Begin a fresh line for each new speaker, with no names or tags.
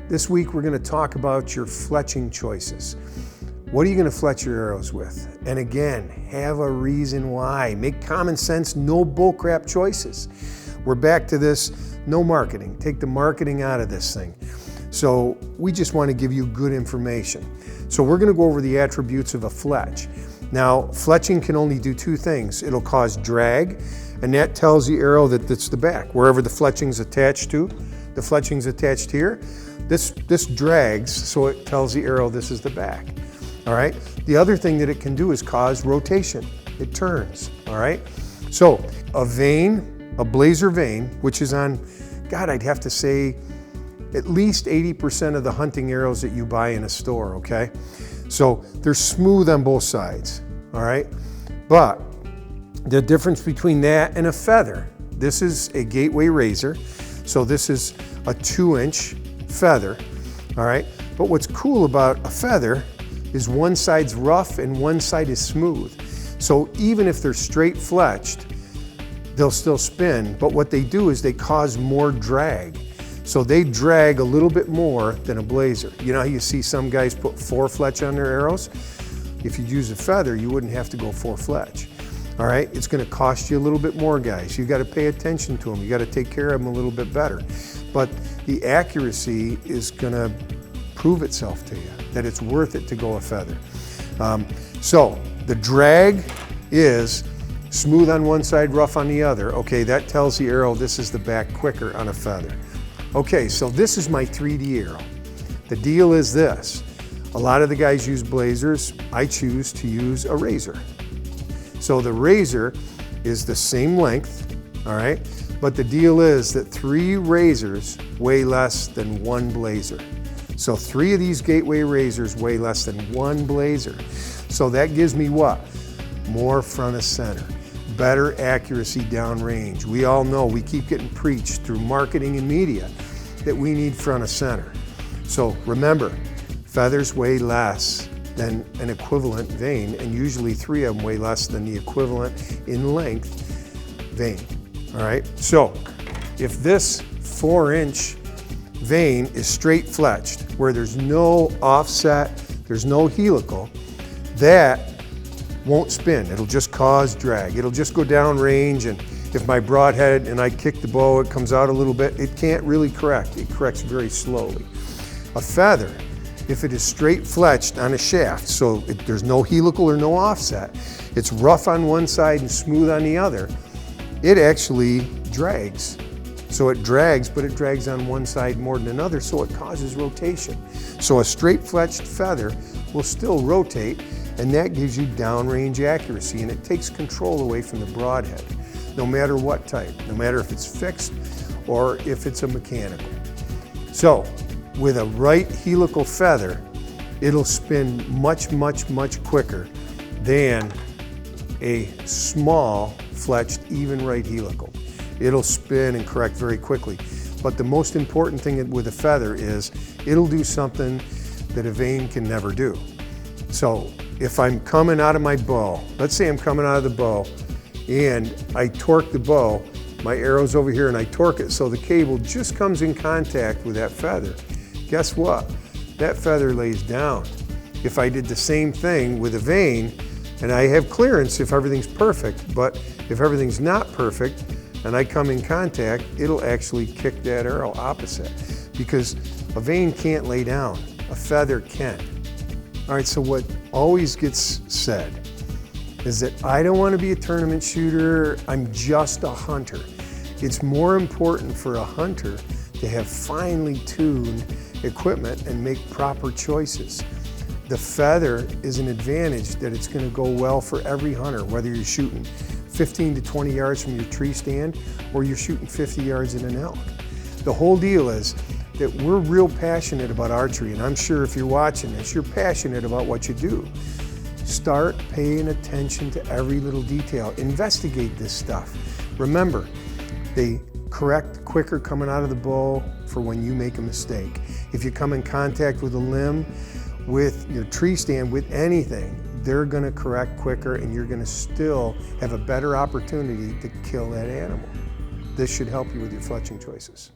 This week we're going to talk about your fletching choices. What are you going to fletch your arrows with? And again, have a reason why. Make common sense, no bullcrap choices. We're back to this, no marketing. Take the marketing out of this thing. So we just want to give you good information. So we're going to go over the attributes of a fletch. Now, fletching can only do two things. It'll cause drag, and that tells the arrow that it's the back. Wherever the fletching's attached to, the fletching's attached here, this drags, so it tells the arrow this is the back. All right? The other thing that it can do is cause rotation. It turns, all right? So a vane, a blazer vane, which is on, God, I'd have to say at least 80% of the hunting arrows that you buy in a store, okay? So they're smooth on both sides, all right? But the difference between that and a feather, this is a gateway razor, so this is a 2-inch feather, all right? But what's cool about a feather is one side's rough and one side is smooth. So even if they're straight fletched, they'll still spin, but what they do is they cause more drag. So they drag a little bit more than a blazer. You know how you see some guys put 4 fletch on their arrows? If you'd use a feather, you wouldn't have to go 4 fletch. All right, it's gonna cost you a little bit more, guys. You gotta pay attention to them. You gotta take care of them a little bit better. But the accuracy is gonna prove itself to you, that it's worth it to go a feather. So the drag is smooth on one side, rough on the other. Okay, that tells the arrow this is the back quicker on a feather. Okay, so this is my 3D arrow. The deal is this. A lot of the guys use blazers. I choose to use a razor. So the razor is the same length, all right? But the deal is that 3 razors weigh less than 1 blazer. So 3 of these gateway razors weigh less than 1 blazer. So that gives me what? More front of center, better accuracy downrange. We all know, we keep getting preached through marketing and media that we need front of center. So remember, feathers weigh less than an equivalent vane, and usually 3 of them weigh less than the equivalent in length vane, all right? So if this 4-inch vane is straight fletched, where there's no offset, there's no helical, that won't spin. It'll just cause drag. It'll just go down range, and if my broadhead and I kick the bow, it comes out a little bit, it can't really correct. It corrects very slowly. A feather, if it is straight fletched on a shaft, so there's no helical or no offset, it's rough on one side and smooth on the other, it actually drags. So it drags, but it drags on one side more than another, so it causes rotation. So a straight fletched feather will still rotate, and that gives you downrange accuracy, and it takes control away from the broadhead, no matter what type, no matter if it's fixed or if it's a mechanical. So with a right helical feather, it'll spin much, much, much quicker than a small fletched even right helical. It'll spin and correct very quickly. But the most important thing with a feather is it'll do something that a vane can never do. So if I'm coming out of my bow, let's say I'm coming out of the bow and I torque the bow, my arrow's over here and I torque it so the cable just comes in contact with that feather. Guess what? That feather lays down. If I did the same thing with a vane, and I have clearance if everything's perfect, but if everything's not perfect and I come in contact, it'll actually kick that arrow opposite, because a vane can't lay down, a feather can. All right, so what always gets said is that I don't want to be a tournament shooter, I'm just a hunter. It's more important for a hunter to have finely tuned equipment and make proper choices. The feather is an advantage that it's going to go well for every hunter, whether you're shooting 15 to 20 yards from your tree stand or you're shooting 50 yards at an elk. The whole deal is that we're real passionate about archery, and I'm sure if you're watching this, you're passionate about what you do. Start paying attention to every little detail. Investigate this stuff. Remember, they correct quicker coming out of the bow for when you make a mistake. If you come in contact with a limb, with your tree stand, with anything, they're gonna correct quicker and you're gonna still have a better opportunity to kill that animal. This should help you with your fletching choices.